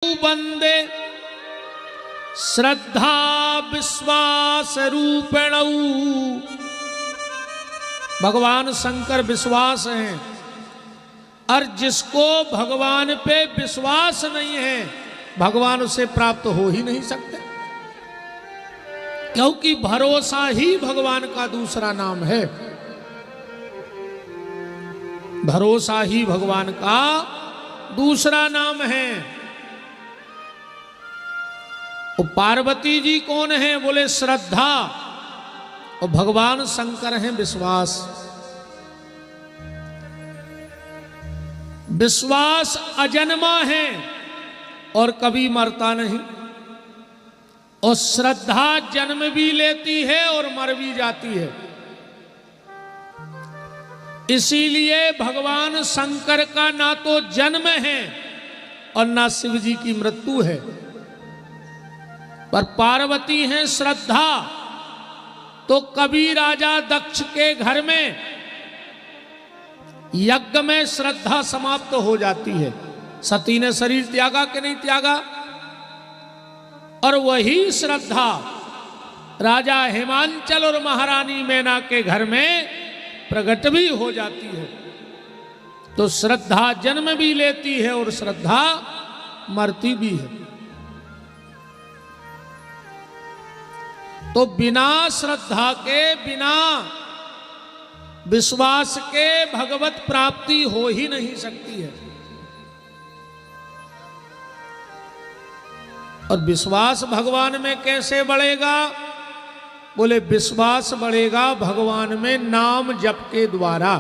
वंदे श्रद्धा विश्वास रूपेण। भगवान शंकर विश्वास हैं, और जिसको भगवान पे विश्वास नहीं है भगवान उसे प्राप्त हो ही नहीं सकते, क्योंकि भरोसा ही भगवान का दूसरा नाम है। भरोसा ही भगवान का दूसरा नाम है। और पार्वती जी कौन है? बोले श्रद्धा, और भगवान शंकर हैं विश्वास। विश्वास अजन्मा है और कभी मरता नहीं, और श्रद्धा जन्म भी लेती है और मर भी जाती है। इसीलिए भगवान शंकर का ना तो जन्म है और ना शिव जी की मृत्यु है, पर पार्वती है श्रद्धा। तो कभी राजा दक्ष के घर में यज्ञ में श्रद्धा समाप्त हो जाती है। सती ने शरीर त्यागा कि नहीं त्यागा? और वही श्रद्धा राजा हिमांचल और महारानी मैना के घर में प्रकट भी हो जाती है। तो श्रद्धा जन्म भी लेती है और श्रद्धा मरती भी है। तो बिना श्रद्धा के, बिना विश्वास के भगवत प्राप्ति हो ही नहीं सकती है। और विश्वास भगवान में कैसे बढ़ेगा? बोले विश्वास बढ़ेगा भगवान में नाम जप के द्वारा।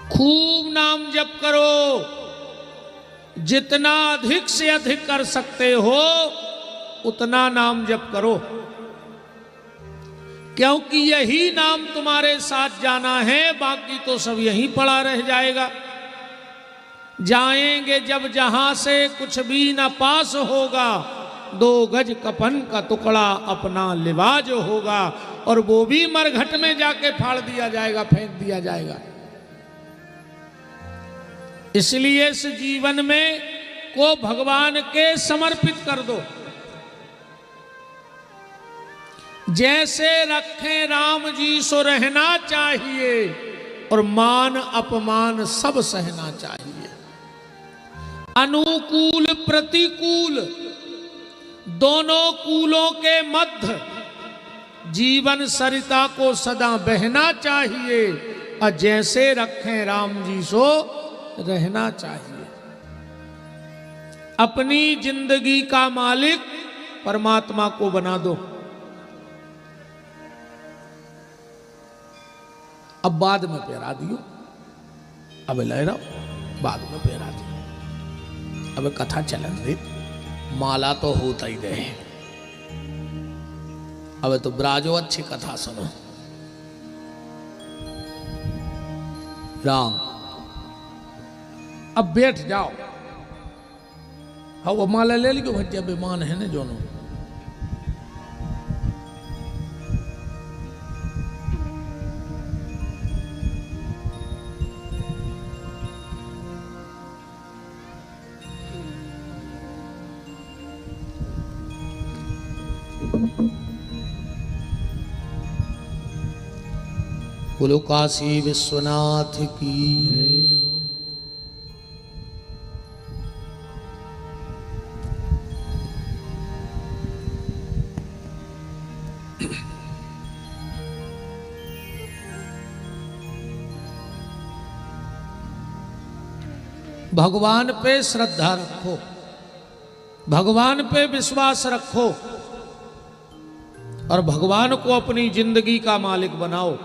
खूब नाम जप करो, जितना अधिक से अधिक कर सकते हो उतना नाम जप करो, क्योंकि यही नाम तुम्हारे साथ जाना है, बाकी तो सब यहीं पड़ा रह जाएगा। जाएंगे जब जहां से कुछ भी न पास होगा, 2 गज कफन का टुकड़ा अपना लिबाज होगा, और वो भी मरघट में जाके फाड़ दिया जाएगा, फेंक दिया जाएगा। इसलिए इस जीवन में को भगवान के समर्पित कर दो। जैसे रखें राम जी सो रहना चाहिए, और मान अपमान सब सहना चाहिए। अनुकूल प्रतिकूल दोनों कूलों के मध्य जीवन सरिता को सदा बहना चाहिए, और जैसे रखें राम जी सो रहना चाहिए। अपनी जिंदगी का मालिक परमात्मा को बना दो। अब बाद में पहरा दियो, अब लहरा बाद में पहरा दियो। अब कथा चलन रही, माला तो होता ही रहे। अब तो ब्राजो अच्छी कथा सुनो। राम अब बैठ जाओ। हाँ वो माला ले लियो भज्जा बेमान है ना जोनो। बोलो काशी विश्वनाथ की जय हो। भगवान पे श्रद्धा रखो, भगवान पे विश्वास रखो, और भगवान को अपनी जिंदगी का मालिक बनाओ,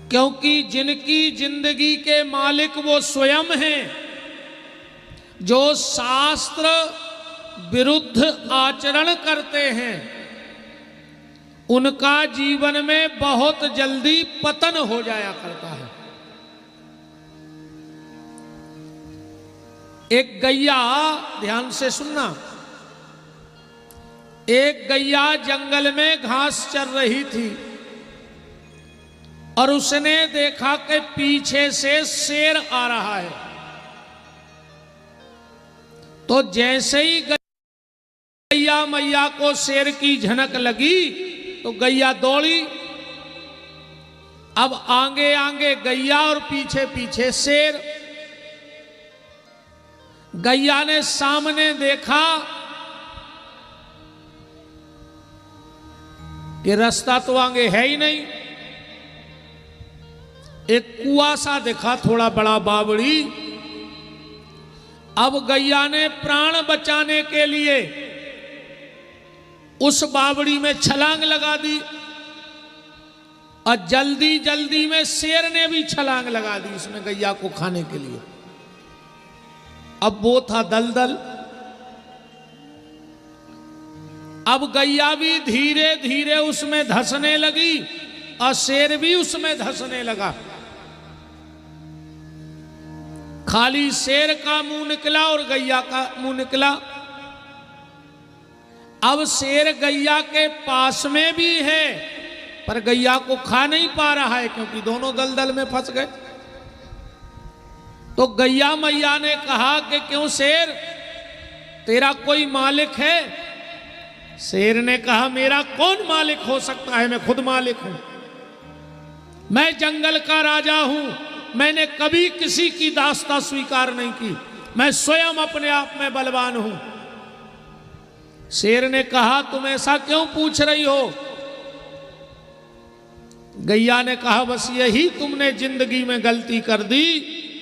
क्योंकि जिनकी जिंदगी के मालिक वो स्वयं हैं, जो शास्त्र विरुद्ध आचरण करते हैं, उनका जीवन में बहुत जल्दी पतन हो जाया करता है। एक गैया, ध्यान से सुनना, एक गैया जंगल में घास चर रही थी, और उसने देखा कि पीछे से शेर आ रहा है। तो जैसे ही गैया मैया को शेर की झनक लगी तो गैया दौड़ी। अब आगे आगे गैया और पीछे पीछे शेर। गैया ने सामने देखा कि रास्ता तो आगे है ही नहीं। एक कुआं सा देखा थोड़ा बड़ा बावड़ी। अब गैया ने प्राण बचाने के लिए उस बावड़ी में छलांग लगा दी और जल्दी जल्दी में शेर ने भी छलांग लगा दी इसमें गैया को खाने के लिए। अब वो था दलदल। अब गैया भी धीरे धीरे उसमें धंसने लगी और शेर भी उसमें धंसने लगा। खाली शेर का मुंह निकला और गैया का मुंह निकला। अब शेर गैया के पास में भी है पर गैया को खा नहीं पा रहा है क्योंकि दोनों दलदल में फंस गए। तो गैया मैया ने कहा कि क्यों शेर, तेरा कोई मालिक है? शेर ने कहा मेरा कौन मालिक हो सकता है, मैं खुद मालिक हूं। मैं जंगल का राजा हूं, मैंने कभी किसी की दास्ता स्वीकार नहीं की, मैं स्वयं अपने आप में बलवान हूं। शेर ने कहा तुम ऐसा क्यों पूछ रही हो? गैया ने कहा बस यही तुमने जिंदगी में गलती कर दी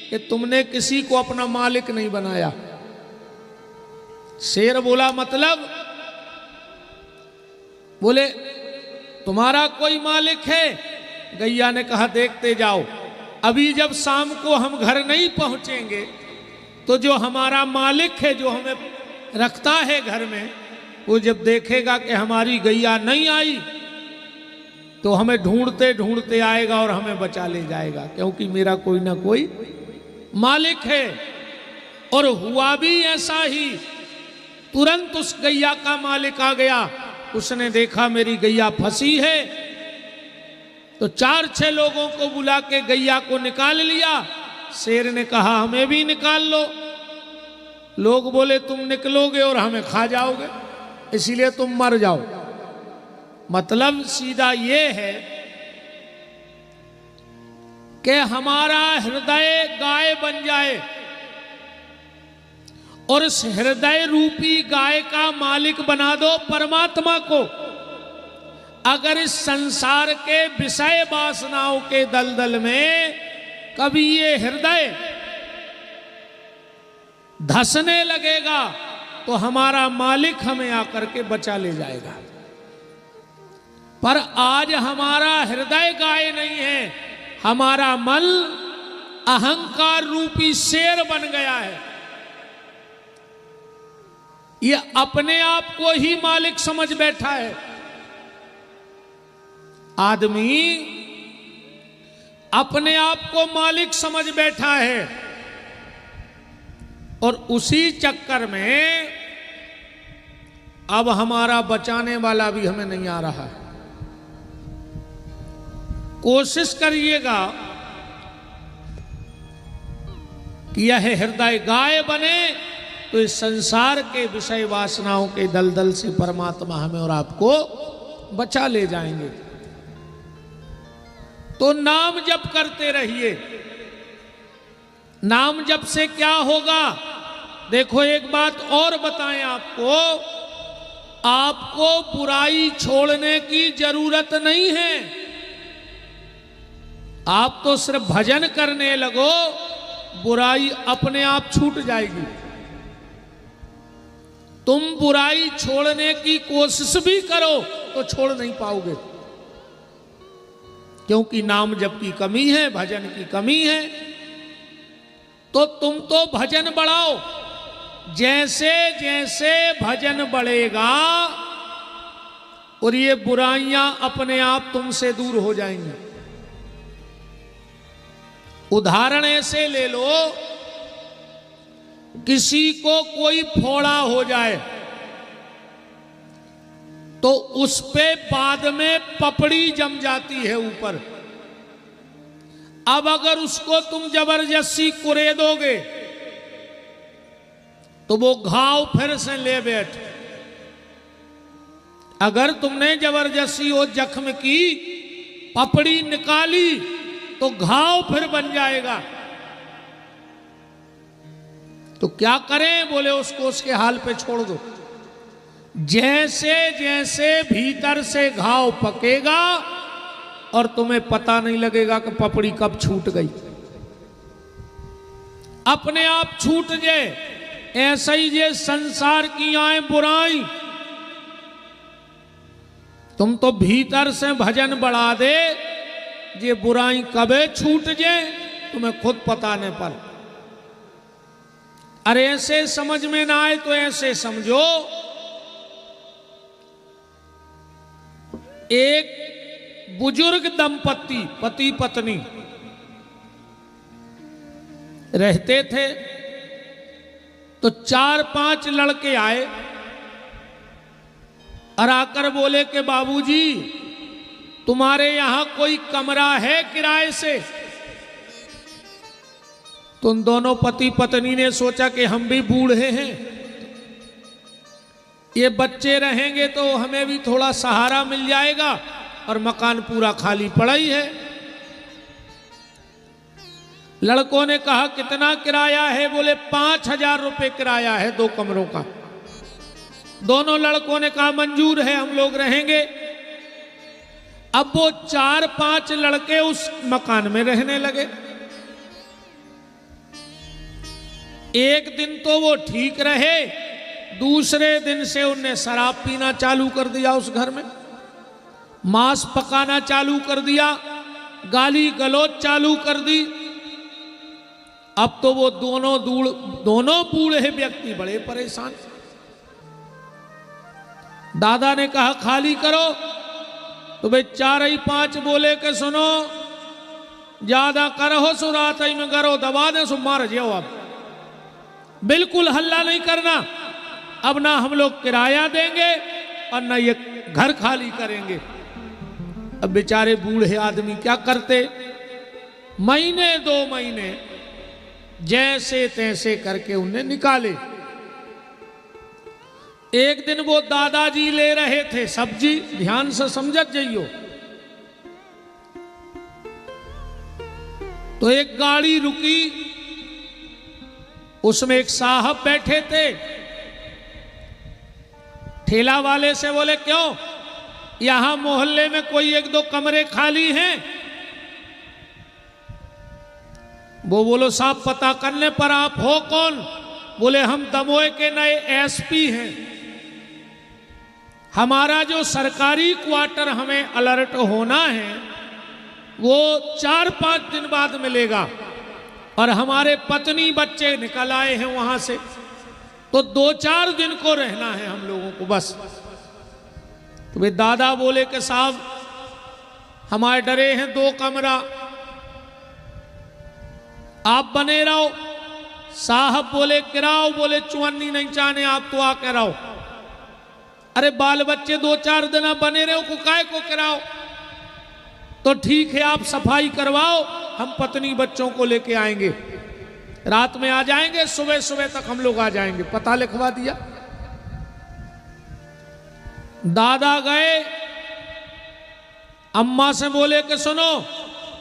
कि तुमने किसी को अपना मालिक नहीं बनाया। शेर बोला मतलब? बोले तुम्हारा कोई मालिक है? गैया ने कहा देखते जाओ, अभी जब शाम को हम घर नहीं पहुंचेंगे तो जो हमारा मालिक है, जो हमें रखता है घर में, वो जब देखेगा कि हमारी गैया नहीं आई तो हमें ढूंढते ढूंढते आएगा और हमें बचा ले जाएगा, क्योंकि मेरा कोई ना कोई मालिक है। और हुआ भी ऐसा ही। तुरंत उस गैया का मालिक आ गया। उसने देखा मेरी गैया फंसी है तो 4-6 लोगों को बुला के गैया को निकाल लिया। शेर ने कहा हमें भी निकाल लो। लोग बोले तुम निकलोगे और हमें खा जाओगे, इसीलिए तुम मर जाओ। मतलब सीधा ये है कि हमारा हृदय गाय बन जाए और इस हृदय रूपी गाय का मालिक बना दो परमात्मा को। अगर इस संसार के विषय वासनाओं के दलदल में कभी ये हृदय धंसने लगेगा तो हमारा मालिक हमें आकर के बचा ले जाएगा। पर आज हमारा हृदय गाय नहीं है, हमारा मन अहंकार रूपी शेर बन गया है। ये अपने आप को ही मालिक समझ बैठा है। आदमी अपने आप को मालिक समझ बैठा है और उसी चक्कर में अब हमारा बचाने वाला भी हमें नहीं आ रहा है। कोशिश करिएगा कि यह हृदय गाय बने तो इस संसार के विषय वासनाओं के दलदल से परमात्मा हमें और आपको बचा ले जाएंगे। तो नाम जप करते रहिए। नाम जप से क्या होगा? देखो एक बात और बताएं आपको, आपको बुराई छोड़ने की जरूरत नहीं है। आप तो सिर्फ भजन करने लगो, बुराई अपने आप छूट जाएगी। तुम बुराई छोड़ने की कोशिश भी करो तो छोड़ नहीं पाओगे, क्योंकि नाम जप की कमी है, भजन की कमी है। तो तुम तो भजन बढ़ाओ। जैसे जैसे भजन बढ़ेगा और ये बुराइयां अपने आप तुमसे दूर हो जाएंगी। उदाहरण ऐसे ले लो, किसी को कोई फोड़ा हो जाए तो उस पे बाद में पपड़ी जम जाती है ऊपर। अब अगर उसको तुम जबरदस्ती कुरेदोगे तो वो घाव फिर से ले बैठ। अगर तुमने जबरदस्ती वो जख्म की, पपड़ी निकाली, तो घाव फिर बन जाएगा। तो क्या करें? बोले उसको उसके हाल पे छोड़ दो। जैसे जैसे भीतर से घाव पकेगा और तुम्हें पता नहीं लगेगा कि पपड़ी कब छूट गई, अपने आप छूट जाए। ऐसा ही ये संसार की आए बुराई, तुम तो भीतर से भजन बढ़ा दे, ये बुराई कबे छूट जाए तुम्हें खुद पता नहीं पर। अरे ऐसे समझ में ना आए तो ऐसे समझो, एक बुजुर्ग दंपत्ति पति पत्नी रहते थे, तो 4-5 लड़के आए और आकर बोले कि बाबूजी तुम्हारे यहां कोई कमरा है किराए से? तुम दोनों पति पत्नी ने सोचा कि हम भी बूढ़े हैं, ये बच्चे रहेंगे तो हमें भी थोड़ा सहारा मिल जाएगा, और मकान पूरा खाली पड़ा ही है। लड़कों ने कहा कितना किराया है? बोले 5,000 रुपए किराया है 2 कमरों का। दोनों लड़कों ने कहा मंजूर है, हम लोग रहेंगे। अब वो 4-5 लड़के उस मकान में रहने लगे। एक दिन तो वो ठीक रहे, दूसरे दिन से उनने शराब पीना चालू कर दिया, उस घर में मांस पकाना चालू कर दिया, गाली गलौज चालू कर दी। अब तो वो दोनों बूढ़े व्यक्ति बड़े परेशान। दादा ने कहा खाली करो, तो भाई 4-5 बोले कि सुनो ज्यादा करो सो रात में करो, दबा दे सो मार जाओ। अब बिल्कुल हल्ला नहीं करना, अब ना हम लोग किराया देंगे और ना ये घर खाली करेंगे। अब बेचारे बूढ़े आदमी क्या करते? महीने 2 महीने जैसे तैसे करके उन्हें निकाले। एक दिन वो दादाजी ले रहे थे सब्जी, ध्यान से समझत जाइयो, तो एक गाड़ी रुकी, उसमें एक साहब बैठे थे। ठेला वाले से बोले क्यों, यहां मोहल्ले में कोई 1-2 कमरे खाली हैं? वो बोलो साहब पता करने पर आप हो कौन? बोले हम दमोह के नए एसपी हैं, हमारा जो सरकारी क्वार्टर हमें अलर्ट होना है वो 4-5 दिन बाद मिलेगा, और हमारे पत्नी बच्चे निकल आए हैं वहां से, तो 2-4 दिन को रहना है हम लोगों को बस। तो वे दादा बोले कि साहब हमारे डरे हैं 2 कमरा, आप बने रहो। साहब बोले किराओ, बोले चुन्नी नहीं चाहने आप तो आके रहो। अरे बाल बच्चे 2-4 दिन बने रहो को काय को किराओ? तो ठीक है आप सफाई करवाओ, हम पत्नी बच्चों को लेके आएंगे, रात में आ जाएंगे, सुबह सुबह तक हम लोग आ जाएंगे। पता लिखवा दिया। दादा गए, अम्मा से बोले कि सुनो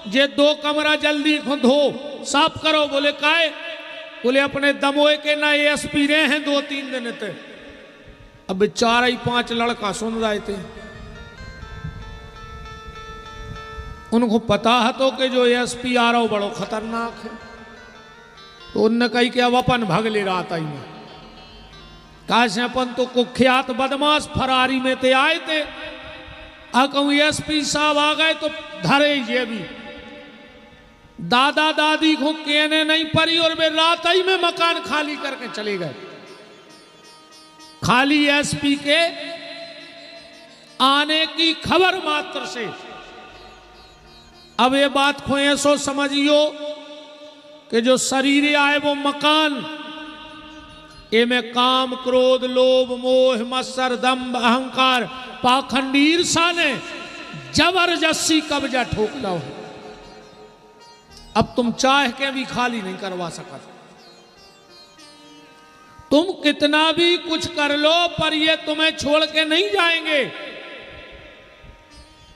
ये 2 कमरा जल्दी धो साफ करो। बोले काहे? बोले अपने दमोह के ना एसपी रहे हैं 2-3 दिन थे। अब 4-5 लड़का सुन रहे थे, उनको पता है तो कि जो एसपी आ रहा हो बड़ो खतरनाक है, तो उनने कही कि अब अपन भग ले रहा था इन्हें, कहा से अपन तो कुख्यात बदमाश फरारी में थे आए थे, कहूँ एसपी साहब आ गए तो धरे ये भी। दादा दादी को कहने नहीं पड़ी और वे रात ही में मकान खाली करके चले गए। खाली एसपी के आने की खबर मात्र से। अब ये बात को ऐसो समझियो कि जो शरीर आए वो मकान, ये में काम क्रोध लोभ मोह मत्सर दम्भ अहंकार पाखंडी ईर्षा ने जबरदस्ती कब्जा ठोक लो। अब तुम चाह के भी खाली नहीं करवा सका। तुम कितना भी कुछ कर लो पर ये तुम्हें छोड़ के नहीं जाएंगे,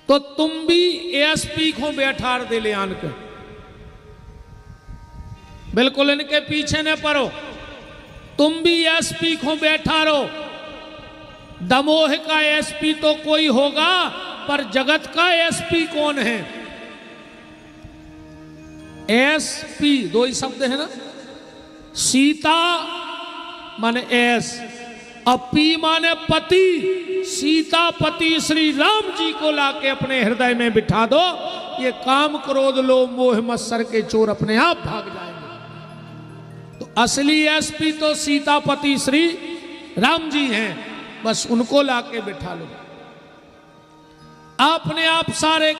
तो तुम भी एएसपी को बैठार दे ले आन के, बिल्कुल इनके पीछे न पड़ो, तुम भी एसपी को बैठा रहो। दमोह का एसपी तो कोई होगा पर जगत का एसपी कौन है? एसपी दो ही शब्द है ना, सीता माने एस, अपी माने पति, सीता पति श्री राम जी को लाके अपने हृदय में बिठा दो, ये काम क्रोध लोभ मोह मत्सर के चोर अपने आप भाग जाएंगे। तो असली एसपी तो सीतापति श्री राम जी हैं, बस उनको लाके बिठा लो, अपने आप सारे